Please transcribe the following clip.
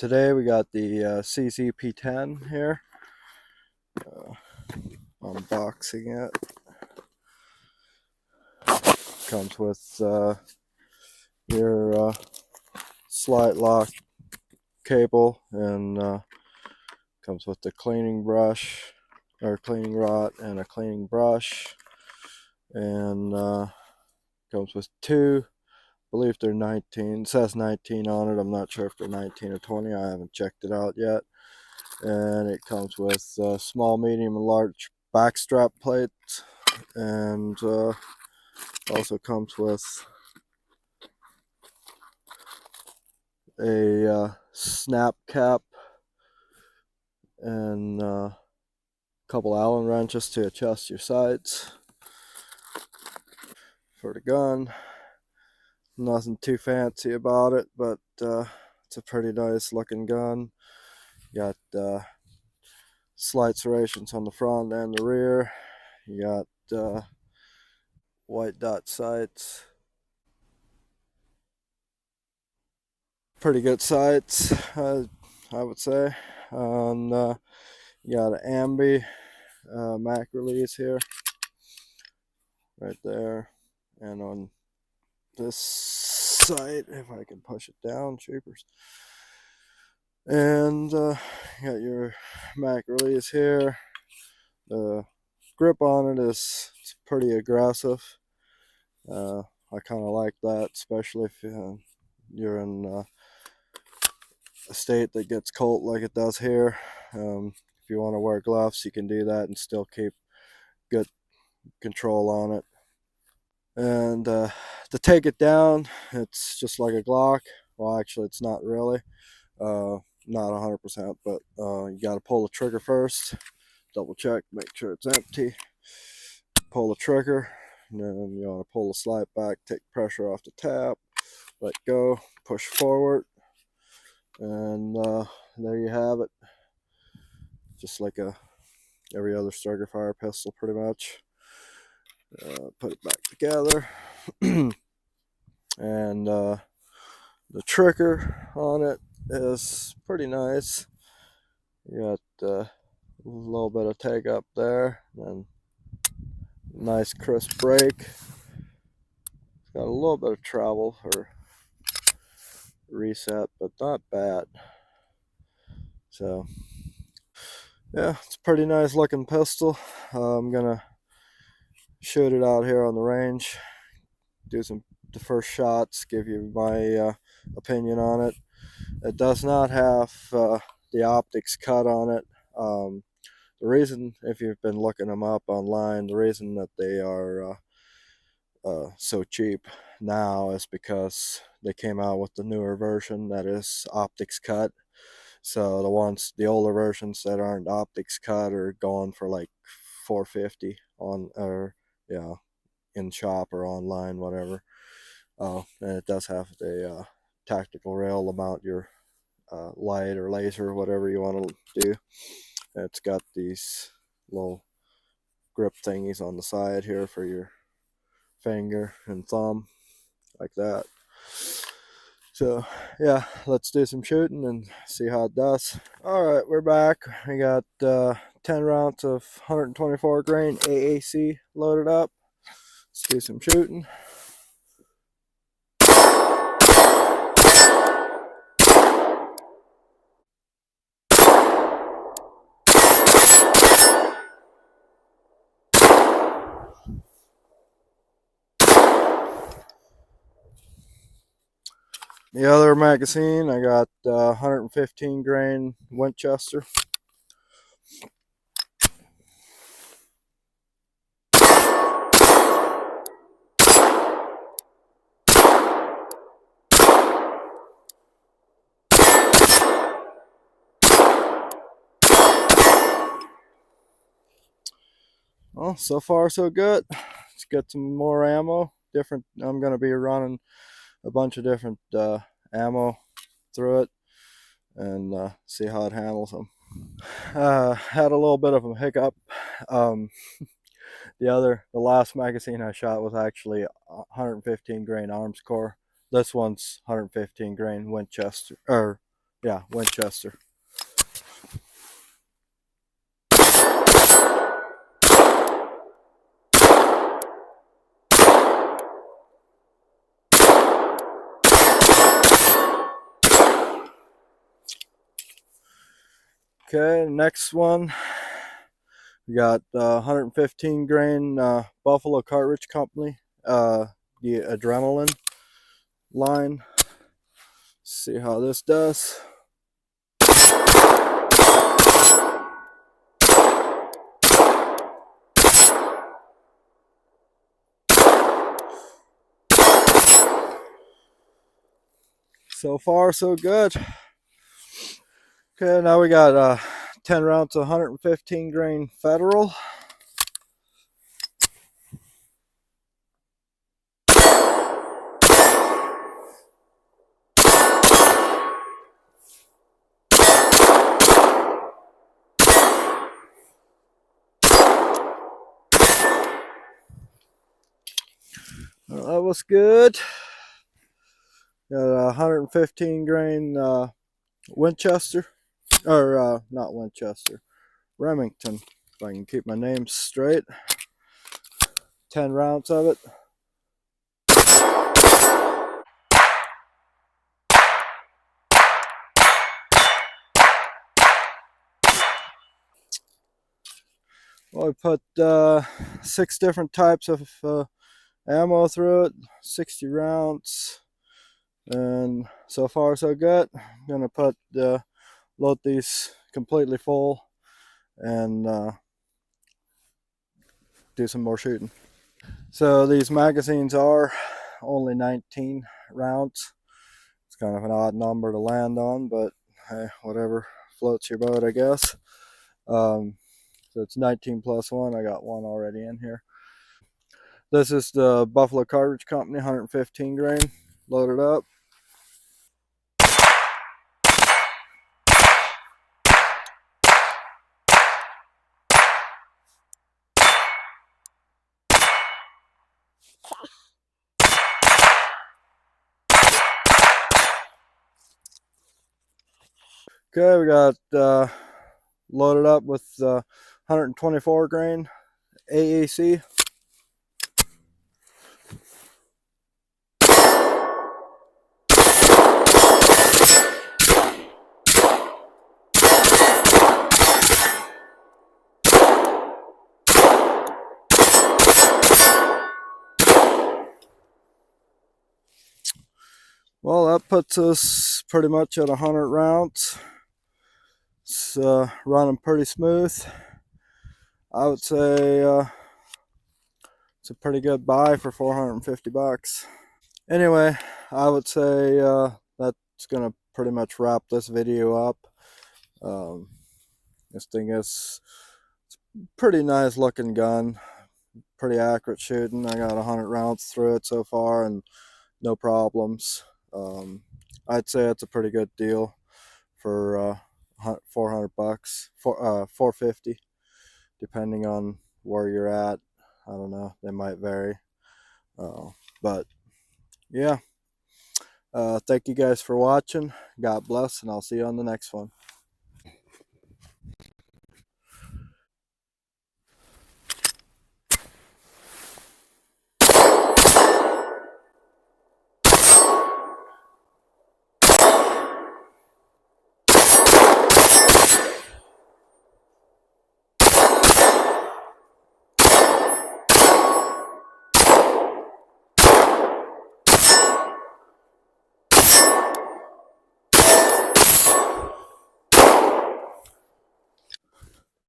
Today we got the P-10 here. Unboxing it. Comes with your slide lock cable, and comes with the cleaning brush or cleaning rod and a cleaning brush, and comes with two. I believe they're 19. It says 19 on it. I'm not sure if they're 19 or 20. I haven't checked it out yet. And it comes with small, medium, and large backstrap plates, and also comes with a snap cap and a couple Allen wrenches to adjust your sights. For the gun, nothing too fancy about it, but it's a pretty nice looking gun. You got slight serrations on the front and the rear. You got white dot sights. Pretty good sights, I would say. And you got an ambi Mac release here, right there, and on this side, if I can push it down, cheapers. And you got your Mac release here. The grip on it is pretty aggressive. I kind of like that, especially if you're in a state that gets cold like it does here. If you want to wear gloves, you can do that and still keep good control on it. And to take it down, it's just like a Glock. Well, actually, it's not really. Not 100%, but you got to pull the trigger first. Double check, make sure it's empty. Pull the trigger, and then you want to pull the slide back, take pressure off the tab, let go, push forward, and there you have it. Just like every other striker fire pistol, pretty much. Put it back together. And the trigger on it is pretty nice. You got a little bit of take up there, and nice crisp break. It's got a little bit of travel for reset, but not bad. So yeah, it's a pretty nice looking pistol. I'm gonna shoot it out here on the range, do the first shots, give you my opinion on it. It does not have the optics cut on it. The reason, if you've been looking them up online, the reason that they are so cheap now is because they came out with the newer version that is optics cut. So the older versions that aren't optics cut are going for like $450 on, or yeah, in shop or online, whatever. And it does have the tactical rail to mount your light or laser, whatever you want to do. It's got these little grip thingies on the side here for your finger and thumb, like that. So yeah, let's do some shooting and see how it does. All right, we're back. We got 10 rounds of 124 grain AAC loaded up. Let's do some shooting. The other magazine, I got 115 grain Winchester. Well, so far so good. Let's get some more ammo. I'm going to be running a bunch of different ammo through it and see how it handles them. Had a little bit of a hiccup. The last magazine I shot was actually 115 grain Armscore. This one's 115 grain Winchester, or Yeah, Winchester. Okay, next one. We got 115 grain Buffalo Cartridge Company, the Adrenaline line. See how this does. So far, so good. Okay, now we got 10 rounds of 115 grain Federal. Well, that was good. Got 115 grain Winchester, or not Winchester, Remington, if I can keep my name straight. 10 rounds of it. Well, we put 6 different types of ammo through it, 60 rounds, and so far so good. I'm gonna load these completely full and do some more shooting. So these magazines are only 19 rounds. It's kind of an odd number to land on, but hey, whatever floats your boat, I guess. So it's 19 plus 1. I got one already in here. This is the Buffalo Cartridge Company, 115 grain, loaded up. Okay, we got loaded up with 124 grain AAC. Well, that puts us pretty much at 100 rounds. It's running pretty smooth. I would say it's a pretty good buy for 450 bucks. Anyway, I would say that's gonna pretty much wrap this video up. This thing is pretty nice looking gun, pretty accurate shooting. I got 100 rounds through it so far and no problems. I'd say it's a pretty good deal for 400 bucks, 450, depending on where you're at. I don't know, they might vary. But yeah, thank you guys for watching. God bless, and I'll see you on the next one.